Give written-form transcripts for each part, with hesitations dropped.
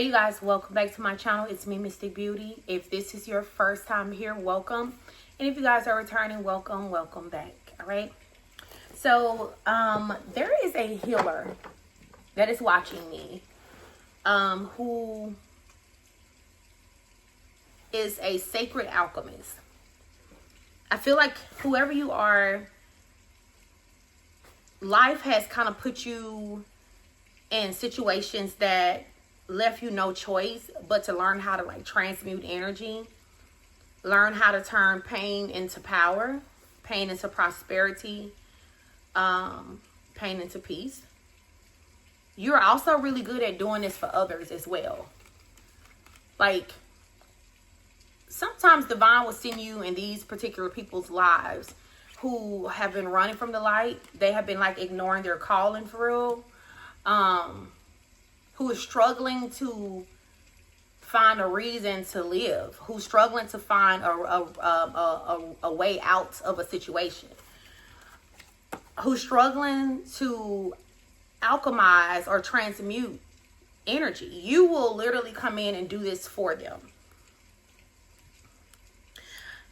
Hey you guys, welcome back to my channel. It's me, Mystic Beauty. If this is your first time here, welcome. And if you guys are returning, welcome back. All right. So there is a healer that is watching me who is a sacred alchemist. I feel like whoever you are, life has kind of put you in situations that left you no choice but to learn how to transmute energy, learn how to turn pain into power, pain into prosperity, pain into peace. You're also really good at doing this for others as well. Like, sometimes divine will send you in these particular people's lives who have been running from the light. They have been ignoring their calling for real. Who is struggling to find a reason to live, who's struggling to find a way out of a situation, who's struggling to alchemize or transmute energy. You will literally come in and do this for them.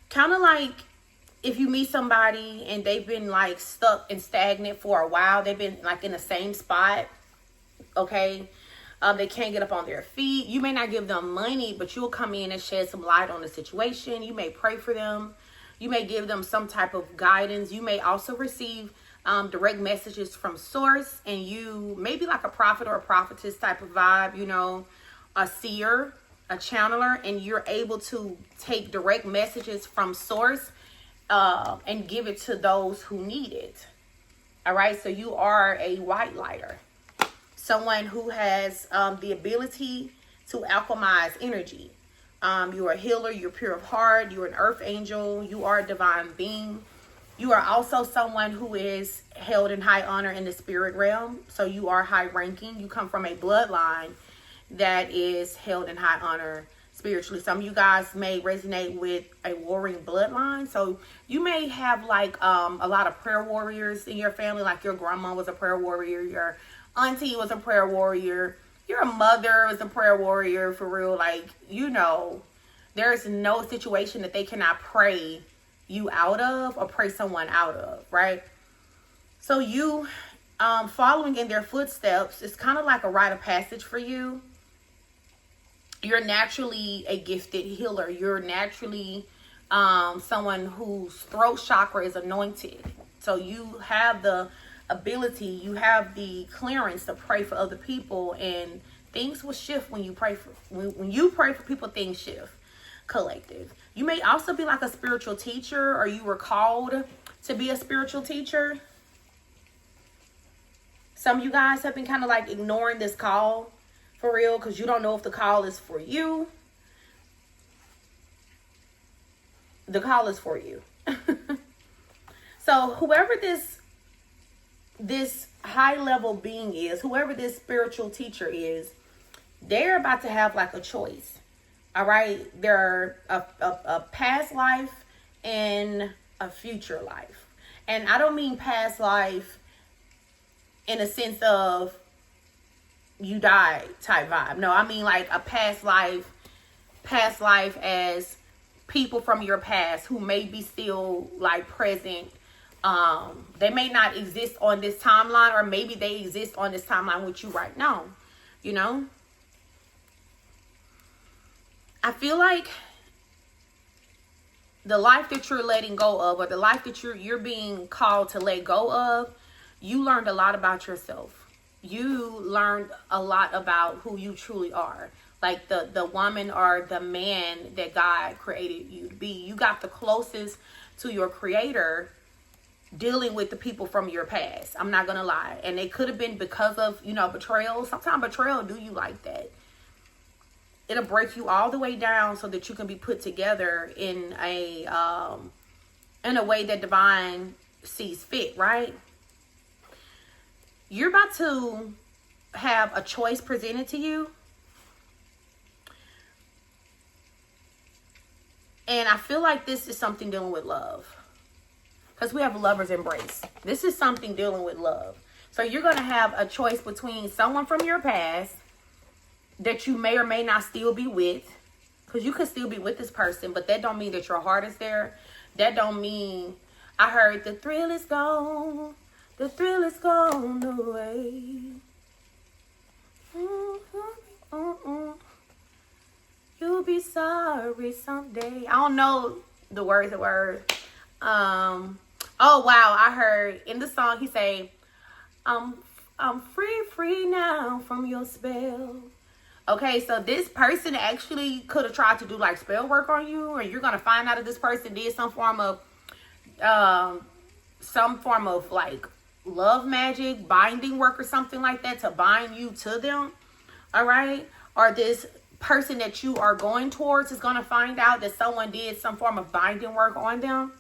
Kind of like if you meet somebody and they've been stuck and stagnant for a while, they've been in the same spot, okay? They can't get up on their feet. You may not give them money, but you'll come in and shed some light on the situation. You may pray for them. You may give them some type of guidance. You may also receive direct messages from source, and you may be like a prophet or a prophetess type of vibe, you know, a seer, a channeler, and you're able to take direct messages from source and give it to those who need it. All right, so you are a white lighter. Someone who has the ability to alchemize energy. You're a healer. You're pure of heart. You're an earth angel. You are a divine being. You are also someone who is held in high honor in the spirit realm. So you are high ranking. You come from a bloodline that is held in high honor spiritually. Some of you guys may resonate with a warring bloodline. So you may have a lot of prayer warriors in your family. Like your grandma was a prayer warrior. Your auntie was a prayer warrior. Your mother was a prayer warrior for real. There's no situation that they cannot pray you out of or pray someone out of, right? So you following in their footsteps is kind of like a rite of passage for you. You're naturally a gifted healer. You're naturally someone whose throat chakra is anointed. So you have the ability, you have the clearance to pray for other people, and things will shift when you pray for people. Things shift. Collective. You may also be like a spiritual teacher, or you were called to be a spiritual teacher. Some of you guys have been kind of ignoring this call for real because you don't know if the call is for you. The call is for you. So whoever this high level being is, whoever this spiritual teacher is, they're about to have a choice. All right, they're a past life and a future life. And I don't mean past life in a sense of you died type vibe. No, I mean a past life as people from your past who may be still present. They may not exist on this timeline, or maybe they exist on this timeline with you right now, you know? I feel like the life that you're letting go of, or the life that you're being called to let go of, you learned a lot about yourself. You learned a lot about who you truly are. Like the woman or the man that God created you to be. You got the closest to your creator dealing with the people from your past. I'm not gonna lie. And it could have been because of, betrayal. Sometimes betrayal do you like that. It'll break you all the way down so that you can be put together in a way that divine sees fit, right? You're about to have a choice presented to you. And I feel like this is something dealing with love. Because we have lover's embrace. This is something dealing with love. So you're going to have a choice between someone from your past that you may or may not still be with. Because you could still be with this person, but that don't mean that your heart is there. That don't mean, I heard the thrill is gone. The thrill is gone away. You'll be sorry someday. I don't know the words. Oh wow, I heard in the song he say, I'm free now from your spell. Okay, so this person actually could have tried to do like spell work on you, or you're gonna find out that this person did some form of like love magic, binding work or something like that to bind you to them. All right, or this person that you are going towards is gonna find out that someone did some form of binding work on them.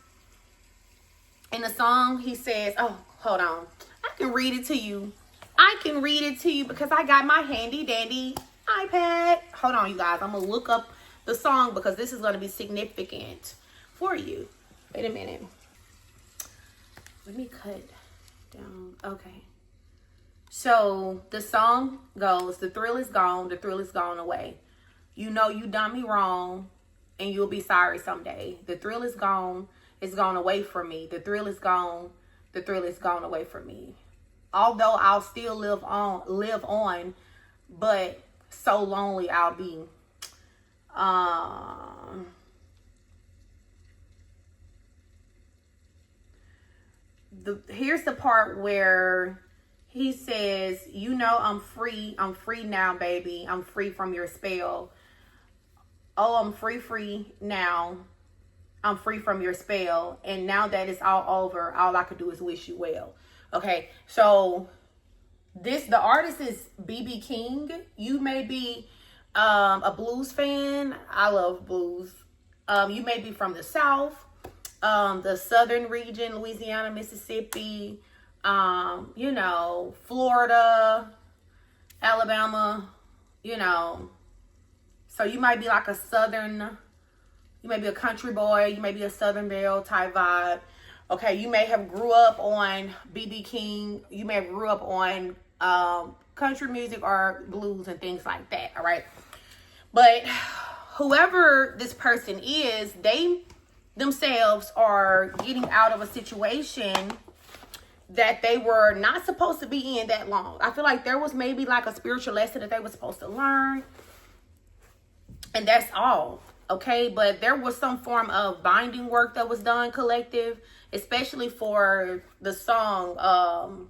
In the song, he says, oh, hold on, I can read it to you. Because I got my handy dandy iPad. Hold on, you guys. I'm going to look up the song because this is going to be significant for you. Wait a minute. Let me cut down. Okay. So the song goes, the thrill is gone. The thrill is gone away. You know you done me wrong and you'll be sorry someday. The thrill is gone. It's gone away from me. The thrill is gone. The thrill is gone away from me. Although I'll still live on, but so lonely I'll be. Here's the part where he says, you know, I'm free now, baby. I'm free from your spell. Oh, I'm free now. I'm free from your spell. And now that it's all over, all I could do is wish you well. Okay, so the artist is BB King. You may be a blues fan. I love blues. You may be from the South, the Southern region, Louisiana, Mississippi, you know, Florida, Alabama, you know. So you might be like a Southern, you may be a country boy, you may be a Southern belle type vibe. Okay, you may have grew up on BB King. You may have grew up on country music or blues and things like that, all right? But whoever this person is, they themselves are getting out of a situation that they were not supposed to be in that long. I feel like there was maybe like a spiritual lesson that they were supposed to learn, and that's all, okay? But there was some form of binding work that was done collective, especially for the song,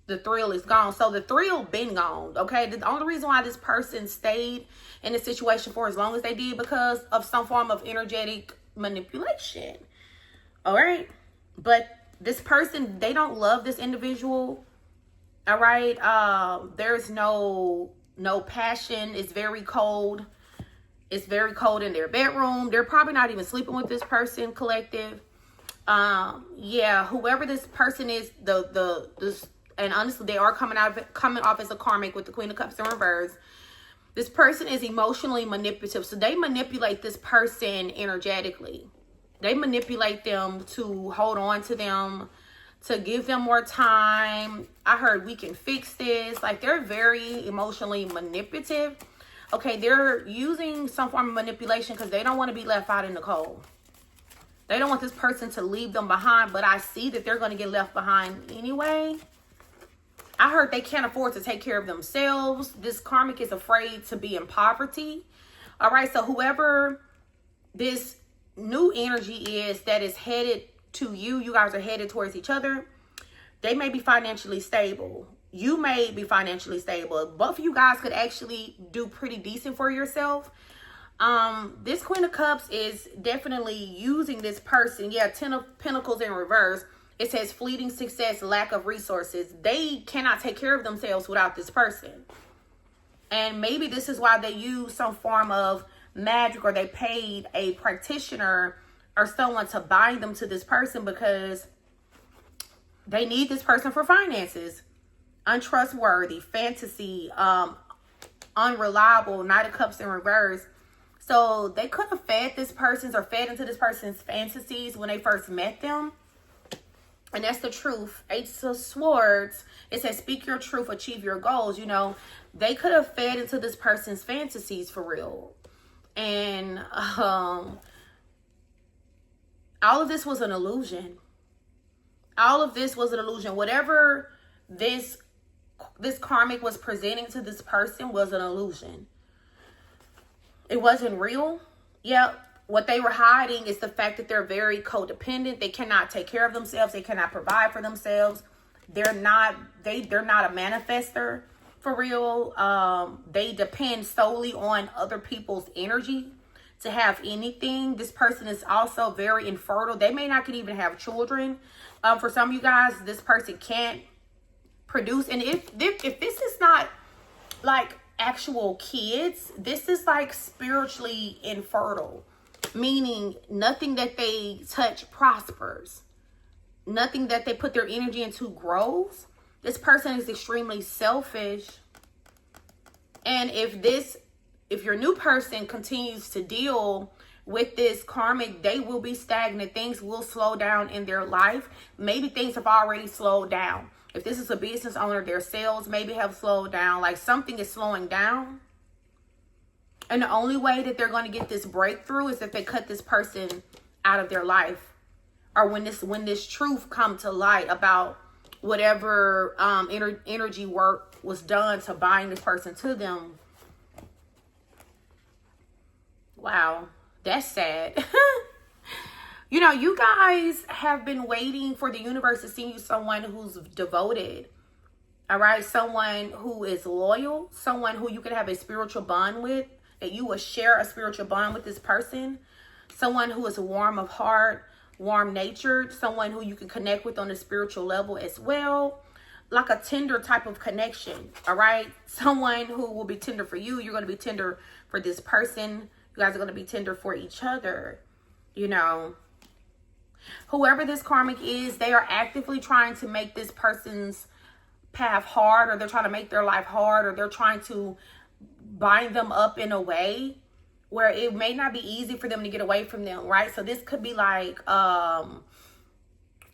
The Thrill is Gone. So the thrill been gone, okay? The only reason why this person stayed in the situation for as long as they did because of some form of energetic manipulation, all right? But this person, they don't love this individual, all right? There's no passion. It's very cold. It's very cold in their bedroom. They're probably not even sleeping with this person, collective. Yeah, whoever this person is, and honestly, they are coming off as a karmic with the Queen of Cups in reverse. This person is emotionally manipulative. So they manipulate this person energetically. They manipulate them to hold on to them, to give them more time. I heard we can fix this. Like, they're very emotionally manipulative. Okay, they're using some form of manipulation because they don't want to be left out in the cold. They don't want this person to leave them behind, but I see that they're going to get left behind anyway. I heard they can't afford to take care of themselves. This karmic is afraid to be in poverty. All right, so whoever this new energy is that is headed to you, you guys are headed towards each other, they may be financially stable. You may be financially stable. Both of you guys could actually do pretty decent for yourself. This Queen of Cups is definitely using this person. Yeah, Ten of Pentacles in reverse. It says fleeting success, lack of resources. They cannot take care of themselves without this person. And maybe this is why they use some form of magic, or they paid a practitioner or someone to bind them to this person because they need this person for finances. Untrustworthy, fantasy, unreliable, Knight of Cups in reverse. So they could have fed this person's or fed into this person's fantasies when they first met them. And that's the truth. Ace of Swords, it says speak your truth, achieve your goals. You know, they could have fed into this person's fantasies for real. And all of this was an illusion. All of this was an illusion. Whatever this karmic was presenting to this person was an illusion. It wasn't real. Yep. What they were hiding is the fact that they're very codependent. They cannot take care of themselves. They cannot provide for themselves. They're not a manifester for real. They depend solely on other people's energy to have anything. This person is also very infertile. They may not can even have children. For some of you guys, this person can't produce. And if this is not like actual kids, this is like spiritually infertile. Meaning nothing that they touch prospers. Nothing that they put their energy into grows. This person is extremely selfish. And if your new person continues to deal with this karmic, they will be stagnant. Things will slow down in their life. Maybe things have already slowed down. If this is a business owner, their sales maybe have slowed down. Like something is slowing down. And the only way that they're going to get this breakthrough is if they cut this person out of their life. Or when this truth come to light about whatever energy work was done to bind this person to them. Wow, that's sad. You know, you guys have been waiting for the universe to send you someone who's devoted. All right, someone who is loyal, someone who you can have a spiritual bond with. That you will share a spiritual bond with this person. Someone who is warm of heart, warm-natured. Someone who you can connect with on a spiritual level as well. Like a tender type of connection, all right? Someone who will be tender for you. You're going to be tender for this person. You guys are going to be tender for each other, you know. Whoever this karmic is, they are actively trying to make this person's path hard. Or they're trying to make their life hard. Or they're trying to bind them up in a way where it may not be easy for them to get away from them, right? So this could be like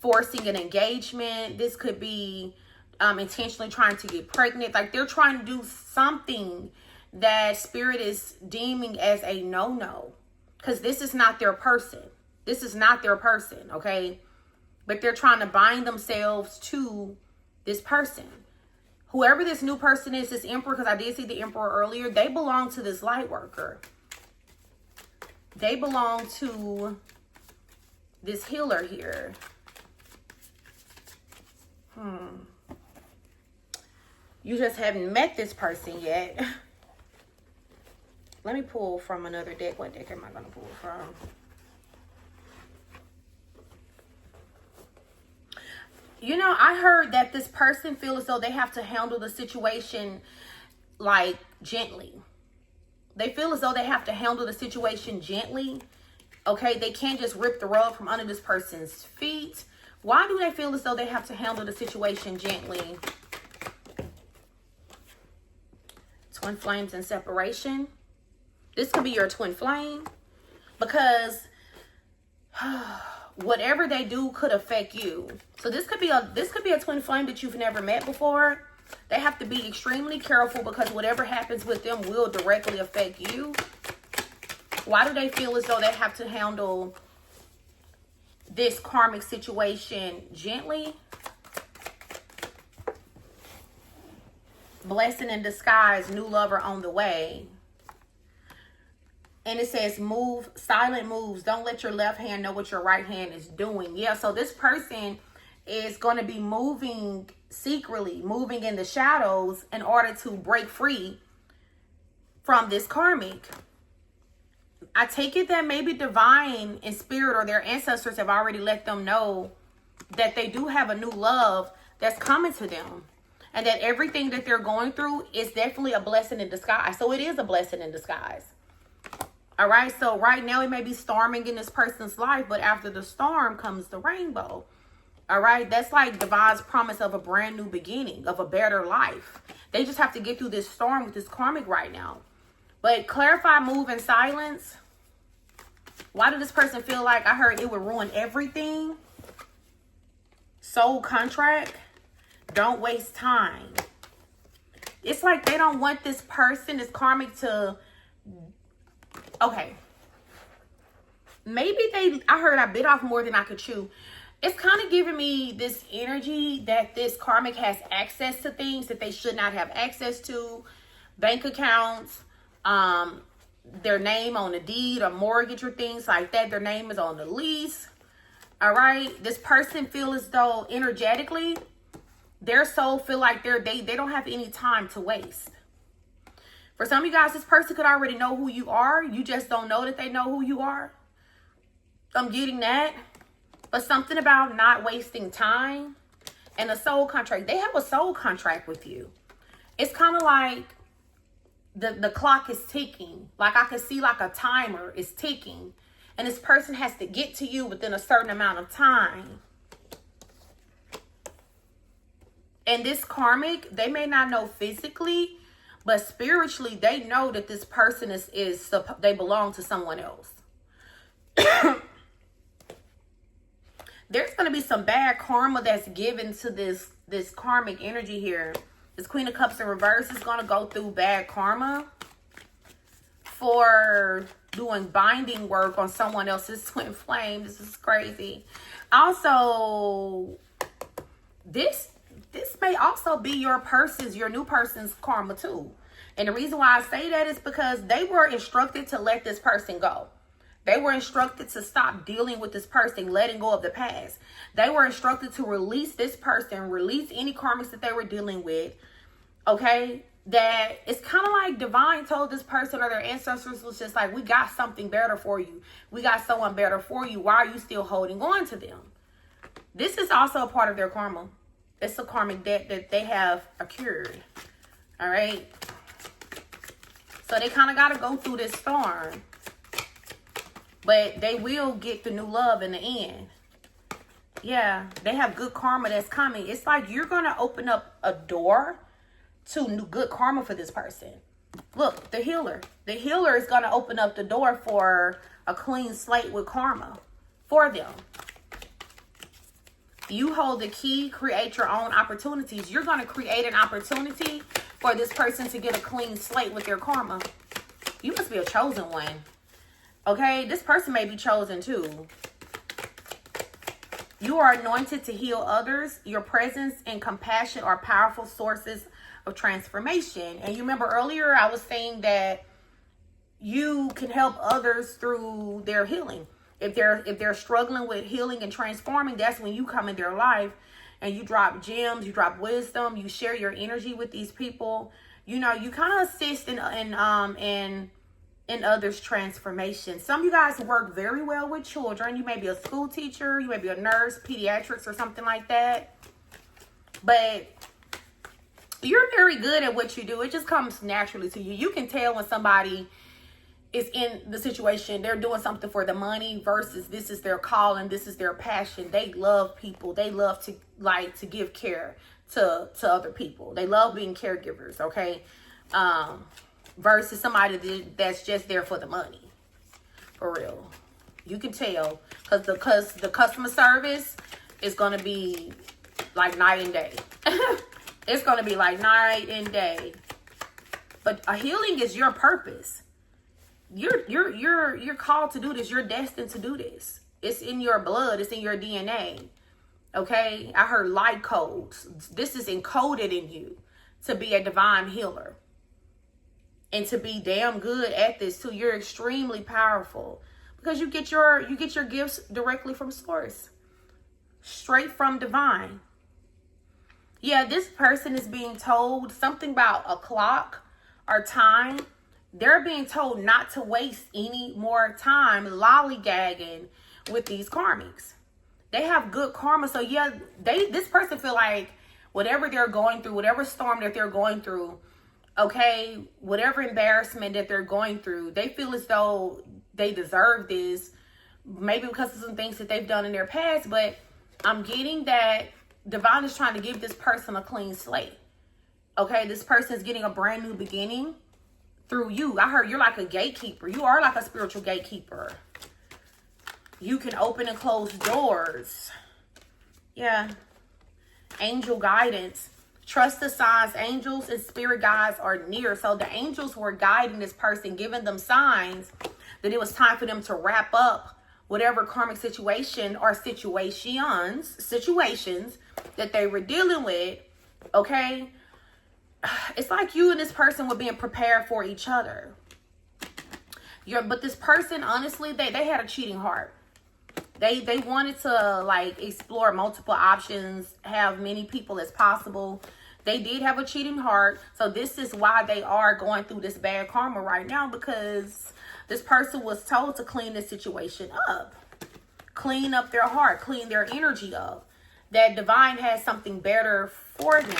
forcing an engagement. This could be intentionally trying to get pregnant. Like they're trying to do something that spirit is deeming as a no-no, because this is not their person. This is not their person, okay? But they're trying to bind themselves to this person. Whoever this new person is, this emperor, because I did see the emperor earlier, they belong to this light worker. They belong to this healer here. You just haven't met this person yet. Let me pull from another deck. What deck am I going to pull from? You know, I heard that this person feels as though they have to handle the situation like gently. They feel as though they have to handle the situation gently. Okay, they can't just rip the rug from under this person's feet. Why do they feel as though they have to handle the situation gently? Twin flames and separation. This could be your twin flame, because whatever they do could affect you. So this could be a twin flame that you've never met before. They have to be extremely careful, because whatever happens with them will directly affect you. Why do they feel as though they have to handle this karmic situation gently? Blessing in disguise, new lover on the way. And it says move, silent moves. Don't let your left hand know what your right hand is doing. Yeah, so this person is going to be moving secretly, moving in the shadows in order to break free from this karmic. I take it that maybe divine and spirit or their ancestors have already let them know that they do have a new love that's coming to them. And that everything that they're going through is definitely a blessing in disguise. So it is a blessing in disguise. All right, so right now it may be storming in this person's life, but after the storm comes the rainbow. All right, that's like divine's promise of a brand new beginning, of a better life. They just have to get through this storm with this karmic right now. But clarify, move, and silence. Why did this person feel like, I heard it would ruin everything? soul contract. Don't waste time. It's like they don't want this person, this karmic, to... Okay. Maybe I heard I bit off more than I could chew. It's kind of giving me this energy that this karmic has access to things that they should not have access to. Bank accounts, their name on the deed or mortgage or things like that. Their name is on the lease. All right. This person feels as though energetically, their soul feel like they don't have any time to waste. For some of you guys, this person could already know who you are. You just don't know that they know who you are. I'm getting that. But something about not wasting time and a soul contract. They have a soul contract with you. It's kind of like the clock is ticking. Like I can see like a timer is ticking. And this person has to get to you within a certain amount of time. And this karmic, they may not know physically, but spiritually, they know that this person they belong to someone else. There's going to be some bad karma that's given to this karmic energy here. This Queen of Cups in reverse is going to go through bad karma for doing binding work on someone else's twin flame. This is crazy. Also, this may also be your new person's karma too. And the reason why I say that is because they were instructed to let this person go. They were instructed to stop dealing with this person, letting go of the past. They were instructed to release this person, release any karmics that they were dealing with. Okay? That it's kind of like divine told this person or their ancestors was just like, we got something better for you. We got someone better for you. Why are you still holding on to them? This is also a part of their karma. It's a karmic debt that they have accrued. All right? So they kind of got to go through this storm. But they will get the new love in the end. Yeah, they have good karma that's coming. It's like you're going to open up a door to new good karma for this person. Look, the healer. The healer is going to open up the door for a clean slate with karma for them. You hold the key, create your own opportunities. You're going to create an opportunity for this person to get a clean slate with their karma. You must be a chosen one. Okay, this person may be chosen too. You are anointed to heal others. Your presence and compassion are powerful sources of transformation. And you remember earlier I was saying that you can help others through their healing. If they're struggling with healing and transforming, that's when you come in their life and you drop gems, you drop wisdom, you share your energy with these people. You know, you kind of assist in others' transformation. Some of you guys work very well with children. You may be a school teacher, you may be a nurse, pediatrics, or something like that. But you're very good at what you do. It just comes naturally to you. You can tell when somebody is in the situation, they're doing something for the money versus this is their calling, this is their passion. They love people. They love to give care to other people. They love being caregivers, okay? Versus somebody that's just there for the money. For real. You can tell. Because the customer service is going to be like night and day. It's going to be like night and day. But a healing is your purpose. You're called to do this. You're destined to do this. It's in your blood. It's in your DNA. Okay? I heard light codes. This is encoded in you to be a divine healer. And to be damn good at this too. You're extremely powerful. Because you get your gifts directly from source. Straight from divine. Yeah, this person is being told something about a clock or time. They're being told not to waste any more time lollygagging with these karmics. They have good karma. So yeah, this person feel like whatever they're going through, whatever storm that they're going through, okay, whatever embarrassment that they're going through, they feel as though they deserve this. Maybe because of some things that they've done in their past. But I'm getting that divine is trying to give this person a clean slate. Okay, this person is getting a brand new beginning through you. I heard you're like a gatekeeper. You are like a spiritual gatekeeper. You can open and close doors. Yeah. angel guidance. Trust the signs. Angels and spirit guides are near. So the angels were guiding this person, giving them signs that it was time for them to wrap up whatever karmic situation or situations that they were dealing with. Okay? It's like you and this person were being prepared for each other. But this person, honestly, they had a cheating heart. They wanted to like explore multiple options, have many people as possible. They did have a cheating heart. So this is why they are going through this bad karma right now, because this person was told to clean this situation up. Clean up their heart, clean their energy up. That divine has something better for them.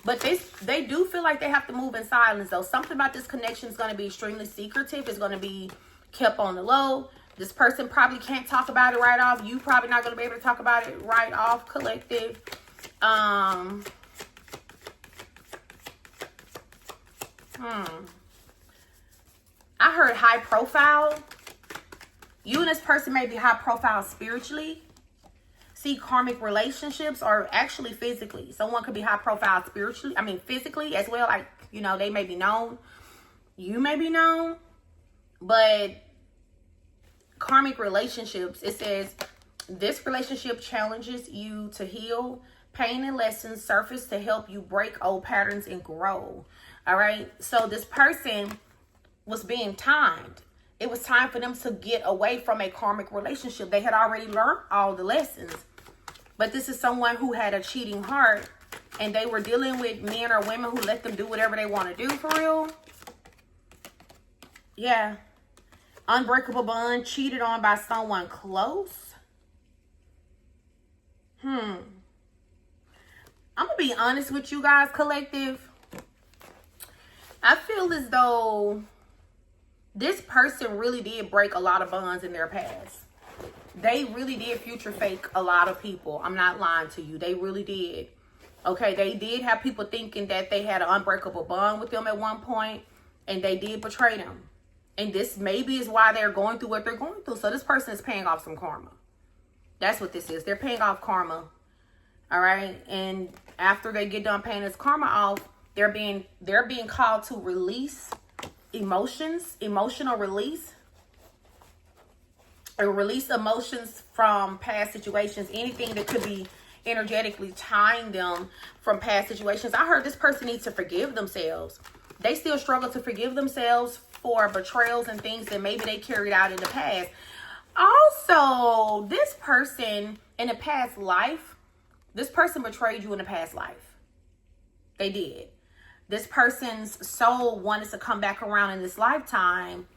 But they do feel like they have to move in silence, though. Something about this connection is going to be extremely secretive. It's going to be kept on the low. This person probably can't talk about it right off. You probably not going to be able to talk about it right off, collective. I heard high profile. You and this person may be high profile spiritually. See, karmic relationships are actually physically. Someone could be high profile spiritually. I mean, physically as well. Like, you know, they may be known. You may be known. But karmic relationships, it says, this relationship challenges you to heal. Pain and lessons surface to help you break old patterns and grow. All right. So this person was being timed. It was time for them to get away from a karmic relationship. They had already learned all the lessons. But this is someone who had a cheating heart, and they were dealing with men or women who let them do whatever they want to do, for real. Yeah. Unbreakable bond, cheated on by someone close. I'm going to be honest with you guys, collective. I feel as though this person really did break a lot of bonds in their past. They really did future fake a lot of people. I'm not lying to you. They really did. Okay, they did have people thinking that they had an unbreakable bond with them at one point, and they did betray them. And this maybe is why they're going through what they're going through. So this person is paying off some karma. That's what this is. They're paying off karma. All right. And after they get done paying this karma off, they're being called to release emotions, emotional release. Or release emotions from past situations. Anything that could be energetically tying them from past situations. I heard this person needs to forgive themselves. They still struggle to forgive themselves for betrayals and things that maybe they carried out in the past. Also, this person in a past life, this person betrayed you in a past life. They did. This person's soul wanted to come back around in this lifetime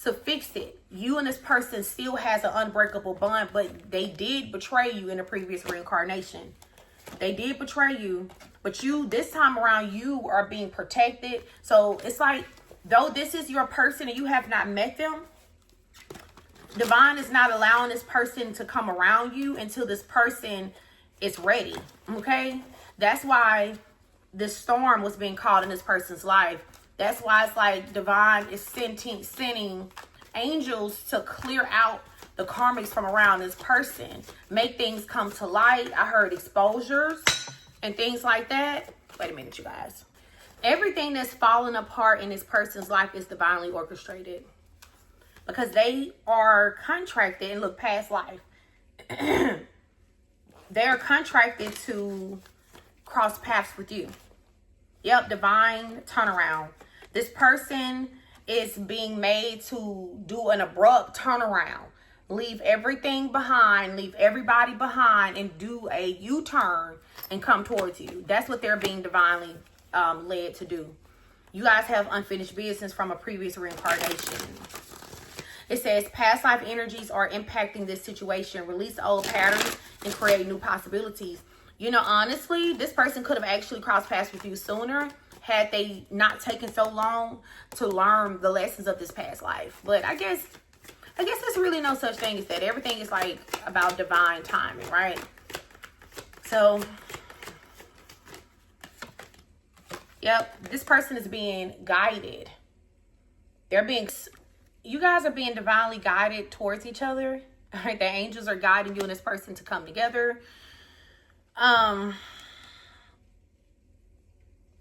to fix it. You and this person still has an unbreakable bond, but they did betray you in a previous reincarnation. They did betray you, but you, this time around, you are being protected. So it's like, though this is your person and you have not met them, divine is not allowing this person to come around you until this person is ready. Okay? That's why this storm was being called in this person's life. That's why it's like divine is sending angels to clear out the karmics from around this person. Make things come to light. I heard exposures and things like that. Wait a minute, you guys. Everything that's falling apart in this person's life is divinely orchestrated. Because they are contracted, and look, past life. They're contracted to cross paths with you. Yep, divine turnaround. This person is being made to do an abrupt turnaround. Leave everything behind, leave everybody behind, and do a U-turn and come towards you. That's what they're being divinely led to do. You guys have unfinished business from a previous reincarnation. It says past life energies are impacting this situation. Release old patterns and create new possibilities. You know, honestly, this person could have actually crossed paths with you sooner had they not taken so long to learn the lessons of this past life. But I guess there's really no such thing as that. Everything is like about divine timing, right? So, yep, this person is being guided. You guys are being divinely guided towards each other. All right, the angels are guiding you and this person to come together.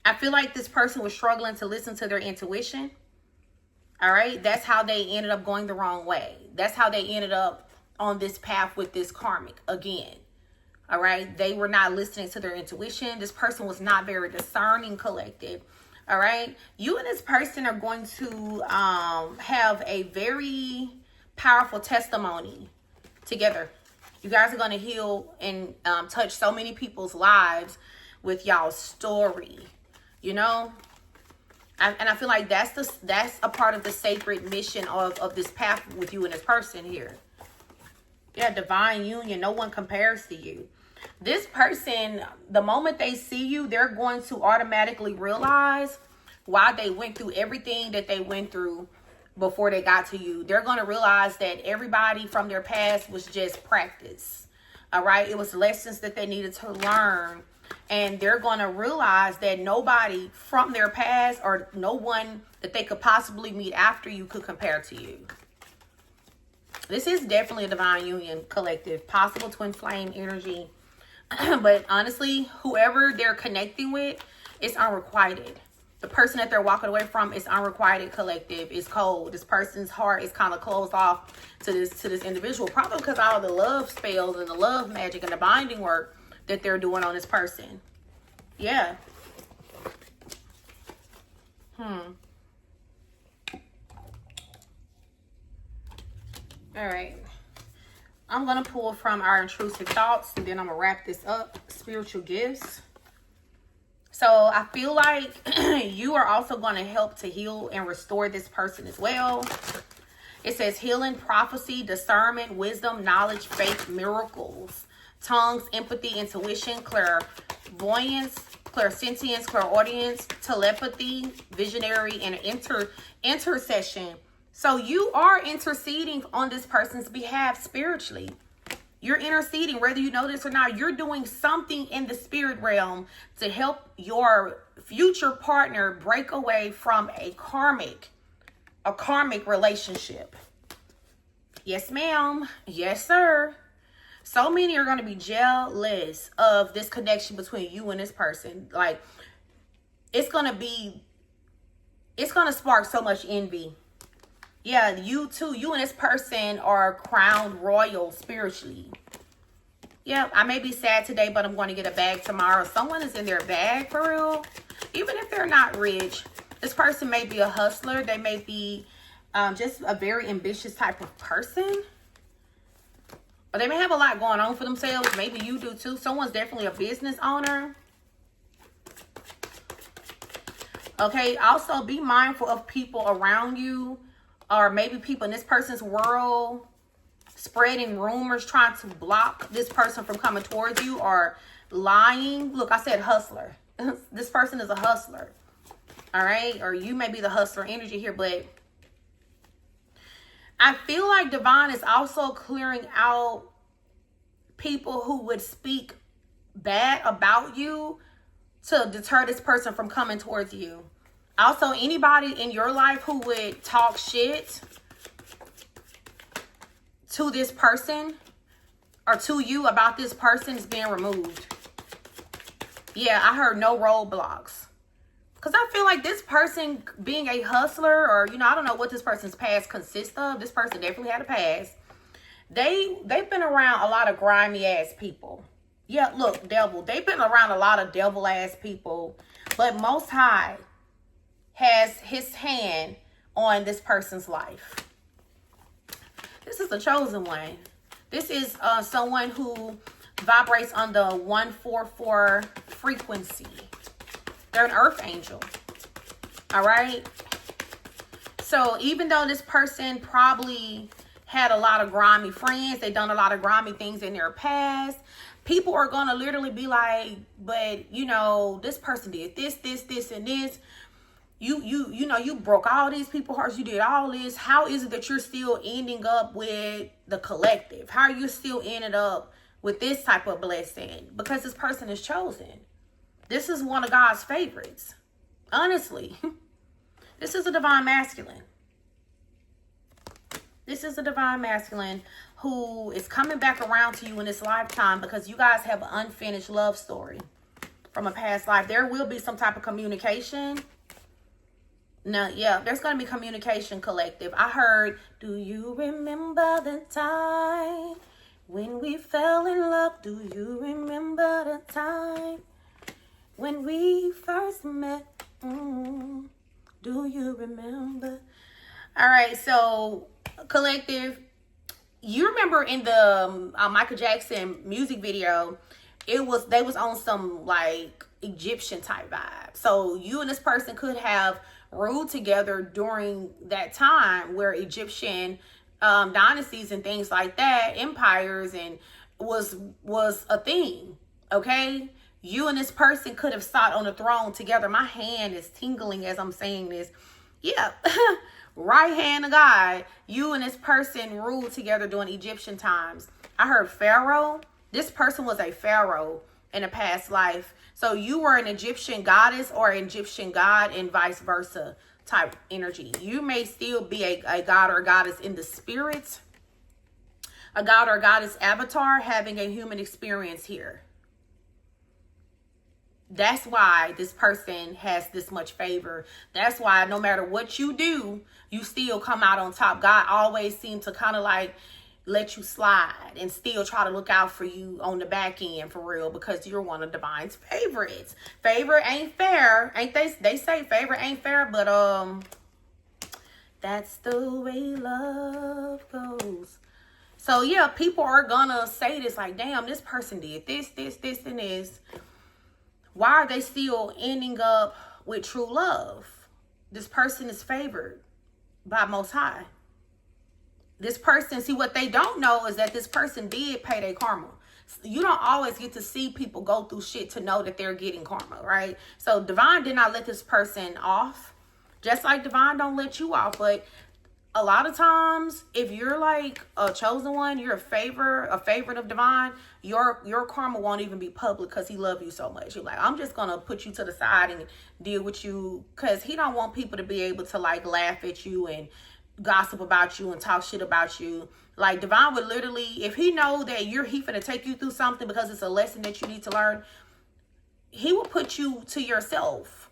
I feel like this person was struggling to listen to their intuition. All right. That's how they ended up going the wrong way. That's how they ended up on this path with this karmic again. All right. They were not listening to their intuition. This person was not very discerning, collective. All right. You and this person are going to have a very powerful testimony together. You guys are going to heal and touch so many people's lives with y'all's story. You know, and I feel like that's a part of the sacred mission of this path with you and this person here. Yeah, divine union. No one compares to you. This person, the moment they see you, they're going to automatically realize why they went through everything that they went through before they got to you. They're going to realize that everybody from their past was just practice. All right. It was lessons that they needed to learn. And they're going to realize that nobody from their past or no one that they could possibly meet after you could compare to you. This is definitely a divine union, collective, possible twin flame energy. But honestly, whoever they're connecting with is unrequited. The person that they're walking away from is unrequited, collective. It's cold. This person's heart is kind of closed off to this individual. Probably because all the love spells and the love magic and the binding work that they're doing on this person. Yeah. All right. I'm going to pull from our intrusive thoughts, and then I'm going to wrap this up. Spiritual gifts. So I feel like you are also going to help to heal and restore this person as well. It says healing, prophecy, discernment, wisdom, knowledge, faith, miracles, tongues, empathy, intuition, clairvoyance, clairsentience, clairaudience, telepathy, visionary, and intercession. So you are interceding on this person's behalf spiritually. You're interceding, whether you know this or not. You're doing something in the spirit realm to help your future partner break away from a karmic relationship. Yes, ma'am. Yes, sir. So many are going to be jealous of this connection between you and this person. Like, it's going to spark so much envy. Yeah, you too. You and this person are crowned royal spiritually. Yeah, I may be sad today, but I'm going to get a bag tomorrow. Someone is in their bag for real. Even if they're not rich, this person may be a hustler. They may be just a very ambitious type of person. Or they may have a lot going on for themselves. Maybe you do too. Someone's definitely a business owner. Okay, also be mindful of people around you. Or maybe people in this person's world spreading rumors, trying to block this person from coming towards you, or lying. Look, I said hustler. This person is a hustler. All right? Or you may be the hustler energy here, but I feel like divine is also clearing out people who would speak bad about you to deter this person from coming towards you. Also, anybody in your life who would talk shit to this person or to you about this person is being removed. Yeah, I heard no roadblocks. Because I feel like this person being a hustler, or, you know, I don't know what this person's past consists of. This person definitely had a past. They've been around a lot of grimy ass people. Yeah, look, devil. They've been around a lot of devil ass people. But Most High has his hand on this person's life. This is the chosen one. This is someone who vibrates on the 144 frequency. They're an earth angel. All right. So even though this person probably had a lot of grimy friends, they done a lot of grimy things in their past, people are going to literally be like, but you know, this person did this, and this. You know, you broke all these people's hearts. You did all this. How is it that you're still ending up with the collective? How are you still ending up with this type of blessing? Because this person is chosen. This is one of God's favorites. Honestly, this is a divine masculine. This is a divine masculine who is coming back around to you in this lifetime because you guys have an unfinished love story. from a past life. There will be some type of communication. No, yeah, there's going to be communication, collective. I heard, do you remember the time when we fell in love? Do you remember the time when we first met? Do you remember? All right, so collective, you remember in the Michael Jackson music video, they was on some like Egyptian type vibe. So you and this person could have ruled together during that time where Egyptian dynasties and things like that, empires, and was a thing. Okay, you and this person could have sat on the throne together. My hand is tingling as I'm saying this. Yeah. Right hand of God, you and this person ruled together during Egyptian times. I heard Pharaoh. This person was a Pharaoh in a past life. So you were an Egyptian goddess or an Egyptian god and vice versa type energy. You may still be a god or goddess in the spirit, a god or goddess avatar having a human experience here. That's why this person has this much favor. That's why no matter what you do, you still come out on top. God always seems to kind of like let you slide and still try to look out for you on the back end for real, because you're one of Divine's favorites. Favor ain't fair. Ain't they say favor ain't fair, but that's the way love goes. So yeah, people are gonna say this like, damn, this person did this, and this. Why are they still ending up with true love? This person is favored by Most High. This person, see, what they don't know is that this person did pay their karma. You don't always get to see people go through shit to know that they're getting karma, right? So Divine did not let this person off. Just like Divine don't let you off. But a lot of times, if you're like a chosen one, you're a favorite of Divine, your karma won't even be public because he loves you so much. You're like, I'm just gonna put you to the side and deal with you, because he don't want people to be able to like laugh at you and gossip about you and talk shit about you. Like Divine would literally, if he know that he finna take you through something because it's a lesson that you need to learn, he will put you to yourself.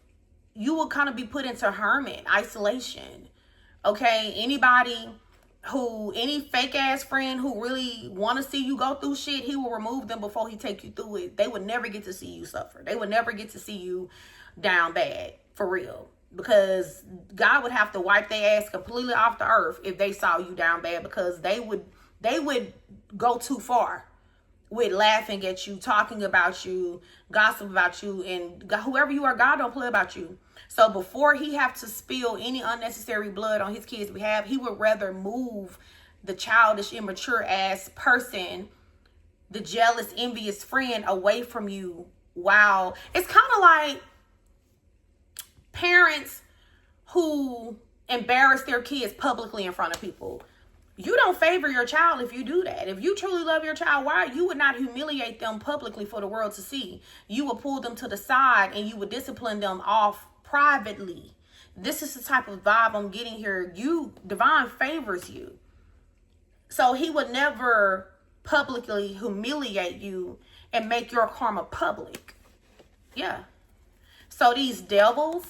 You will kind of be put into hermit isolation. Okay, any fake ass friend who really want to see you go through shit, he will remove them before he take you through it. They would never get to see you suffer. They would never get to see you down bad, for real. Because God would have to wipe their ass completely off the earth if they saw you down bad, because they would go too far with laughing at you, talking about you, gossip about you, and whoever you are, God don't play about you. So before he have to spill any unnecessary blood on his kids' behalf, he would rather move the childish, immature ass person, the jealous, envious friend, away from you. Wow. It's kind of like parents who embarrass their kids publicly in front of people. You don't favor your child if you do that. If you truly love your child, why you would not humiliate them publicly for the world to see? You would pull them to the side and you would discipline them off privately. This is the type of vibe I'm getting here. Divine favors you. So he would never publicly humiliate you and make your karma public. Yeah. So these devils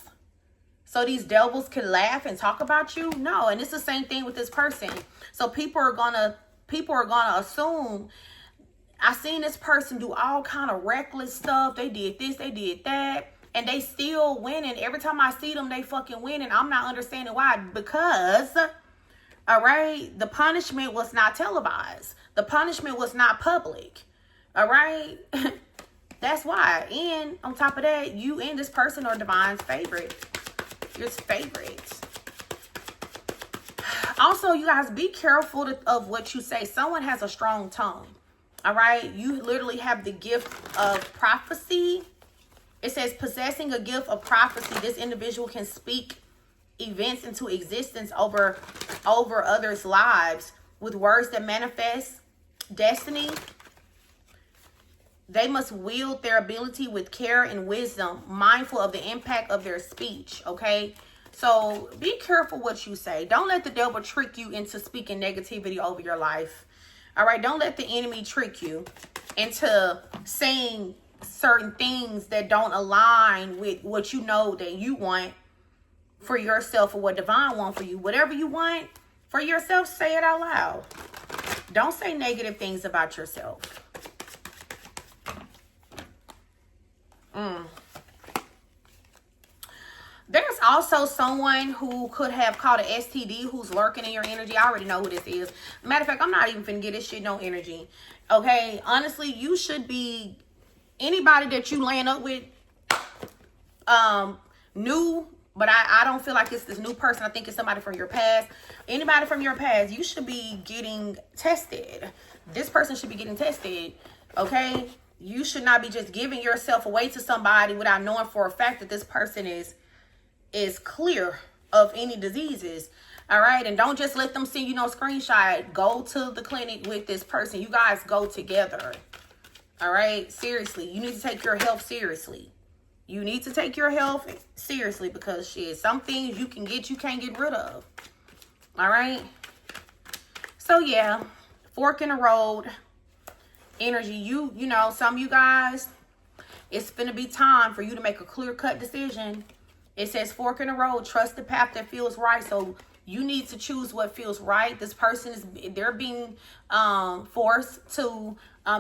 can laugh and talk about you? No. And it's the same thing with this person. So people are gonna assume, I seen this person do all kind of reckless stuff. They did this, they did that, and they still winning. Every time I see them, they fucking winning. I'm not understanding why. Because, all right, the punishment was not televised. The punishment was not public. All right? That's why. And on top of that, you and this person are Divine's favorite. Your favorites. Also, you guys, be careful of what you say. Someone has a strong tongue. All right? You literally have the gift of prophecy. It says, possessing a gift of prophecy, this individual can speak events into existence over others' lives with words that manifest destiny. They must wield their ability with care and wisdom, mindful of the impact of their speech, okay? So be careful what you say. Don't let the devil trick you into speaking negativity over your life. All right? Don't let the enemy trick you into saying certain things that don't align with what you know that you want for yourself or what divine wants for you. Whatever you want for yourself, say it out loud. Don't say negative things about yourself. There's also someone who could have caught an STD who's lurking in your energy. I already know who this is. Matter of fact, I'm not even finna get this shit no energy. Okay? Honestly, you should be... Anybody that you land up with, new, but I don't feel like it's this new person. I think it's somebody from your past. Anybody from your past, you should be getting tested. This person should be getting tested, okay? You should not be just giving yourself away to somebody without knowing for a fact that this person is clear of any diseases, all right? And don't just let them send you no screenshot. Go to the clinic with this person. You guys go together. All right, seriously, you need to take your health seriously. You need to take your health seriously because shit, some things you can get, you can't get rid of. All right. So yeah, fork in the road energy. You know, some of you guys, it's gonna be time for you to make a clear-cut decision. It says fork in the road, trust the path that feels right. So you need to choose what feels right. This person they're being forced to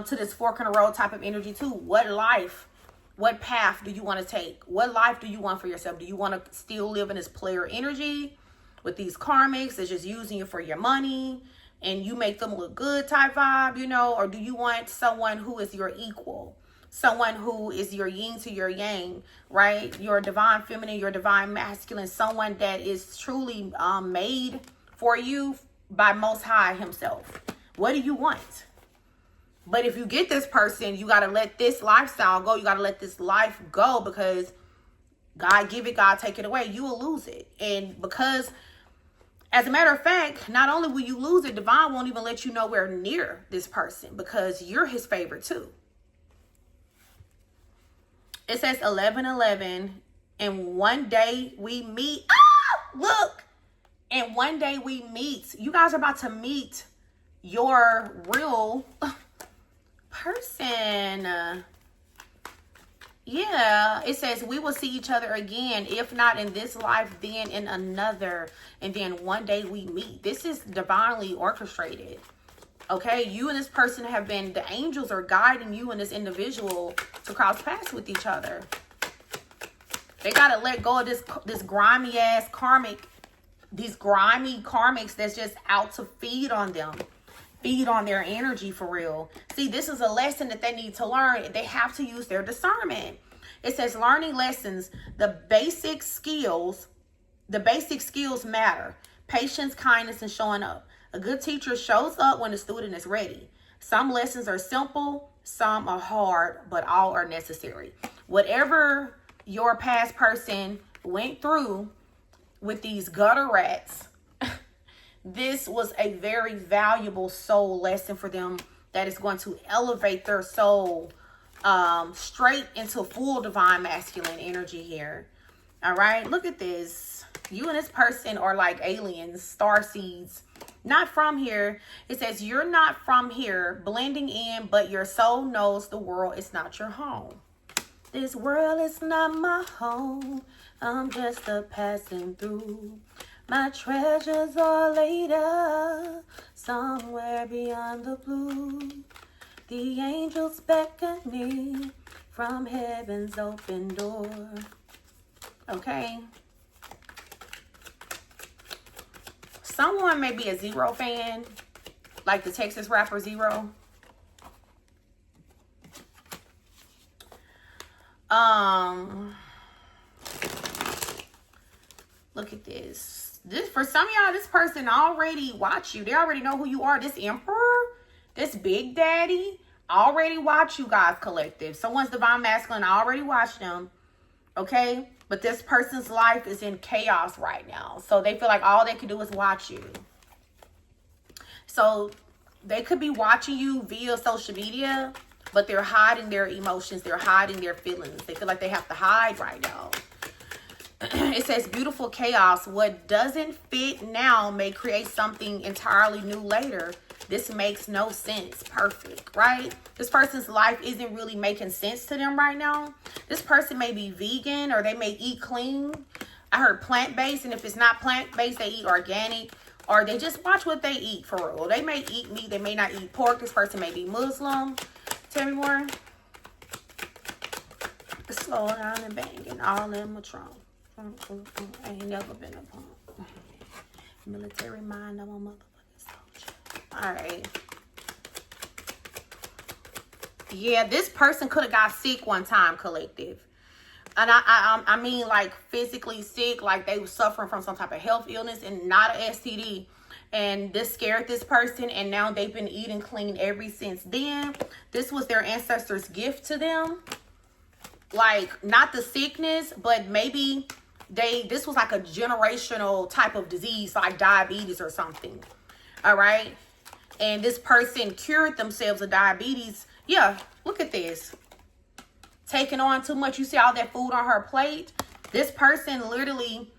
this fork in the road type of energy too. What life, what path do you want to take? What life do you want for yourself? Do you want to still live in this player energy with these karmics that's just using you for your money and you make them look good type vibe, you know? Or do you want someone who is your equal? Someone who is your yin to your yang, right? Your divine feminine, your divine masculine, someone that is truly made for you by Most High himself. What do you want? But if you get this person, you got to let this lifestyle go. You got to let this life go because God give it, God take it away. You will lose it. And because, as a matter of fact, not only will you lose it, divine won't even let you nowhere near this person because you're his favorite too. It says 11:11, and one day we meet. Ah, look. And one day we meet. You guys are about to meet your real person. Yeah, it says we will see each other again, if not in this life, then in another, and then one day we meet. This is divinely orchestrated. Okay, you and this person have been, the angels are guiding you and this individual to cross paths with each other. They got to let go of this grimy ass karmic, these grimy karmics that's just out to feed on them. Feed on their energy for real. See, this is a lesson that they need to learn. They have to use their discernment. It says learning lessons, the basic skills matter. Patience, kindness, and showing up. A good teacher shows up when the student is ready. Some lessons are simple, some are hard, but all are necessary. Whatever your past person went through with these gutter rats, this was a very valuable soul lesson for them that is going to elevate their soul straight into full divine masculine energy here. All right, look at this. You and this person are like aliens, star seeds, not from here. It says you're not from here, blending in, but your soul knows the world is not your home. This world is not my home. I'm just a passing through. My treasures are laid up somewhere beyond the blue. The angels beckon me from heaven's open door. Okay. Someone may be a Zero fan, like the Texas rapper Zero. Look at this. For some of y'all, this person already watch you. They already know who you are. This emperor, this big daddy, already watch you guys collective. Someone's divine masculine, I already watched them. Okay? But this person's life is in chaos right now. So they feel like all they can do is watch you. So they could be watching you via social media, but they're hiding their emotions. They're hiding their feelings. They feel like they have to hide right now. It says beautiful chaos. What doesn't fit now may create something entirely new later. This makes no sense. Perfect, right? This person's life isn't really making sense to them right now. This person may be vegan or they may eat clean. I heard plant-based, and if it's not plant-based, they eat organic. Or they just watch what they eat for real. They may eat meat. They may not eat pork. This person may be Muslim. Tell me more. Slow down and banging all in my trunk. I ain't never been a punk. Military mind of a motherfucking soldier. Alright. Yeah, this person could have got sick one time, collective. And I mean, like, physically sick, like they were suffering from some type of health illness and not an STD. And this scared this person, and now they've been eating clean ever since then. This was their ancestors' gift to them. Like, not the sickness, but maybe this was like a generational type of disease, like diabetes or something. All right? And this person cured themselves of diabetes. Yeah, look at this. Taking on too much. You see all that food on her plate? This person literally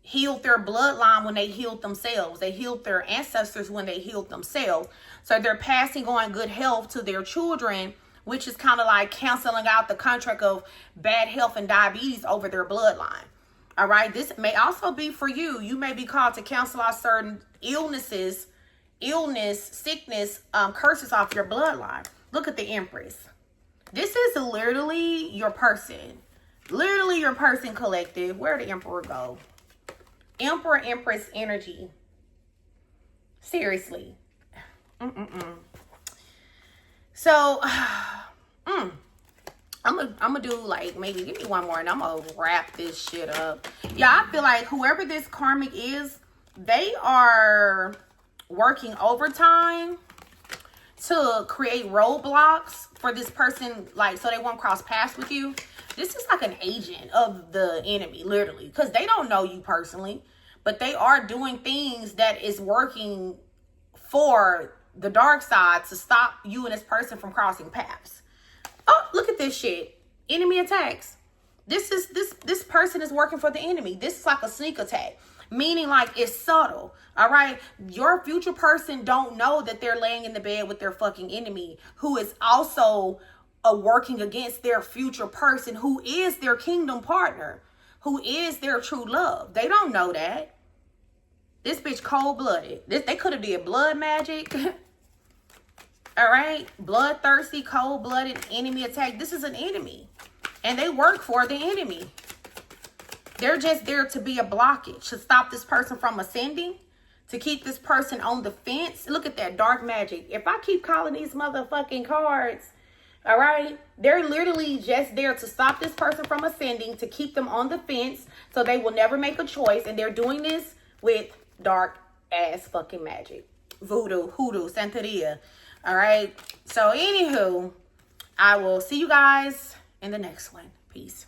healed their bloodline when they healed themselves. They healed their ancestors when they healed themselves. So they're passing on good health to their children, which is kind of like canceling out the contract of bad health and diabetes over their bloodline. All right. This may also be for you. You may be called to cancel out certain sickness, curses off your bloodline. Look at the Empress. This is literally your person. Literally your person, collective. Where'd the Emperor go? Emperor, Empress energy. Seriously. So, I'm gonna do like maybe give me one more and I'm gonna wrap this shit up. Yeah, I feel like whoever this karmic is, they are working overtime to create roadblocks for this person, like, so they won't cross paths with you. This is like an agent of the enemy, literally, because they don't know you personally, but they are doing things that is working for the dark side to stop you and this person from crossing paths. Oh, look at this shit. Enemy attacks. This person is working for the enemy. This is like a sneak attack. Meaning like it's subtle. All right. Your future person don't know that they're laying in the bed with their fucking enemy, who is also working against their future person, who is their kingdom partner, who is their true love. They don't know that. This bitch cold-blooded. They could have did blood magic. All right. Bloodthirsty, cold-blooded enemy attack. This is an enemy. And they work for the enemy. They're just there to be a blockage, to stop this person from ascending, to keep this person on the fence. Look at that dark magic. If I keep calling these motherfucking cards, all right, they're literally just there to stop this person from ascending, to keep them on the fence so they will never make a choice. And they're doing this with dark ass fucking magic. Voodoo, hoodoo, Santeria. All right. So anywho, I will see you guys in the next one. Peace.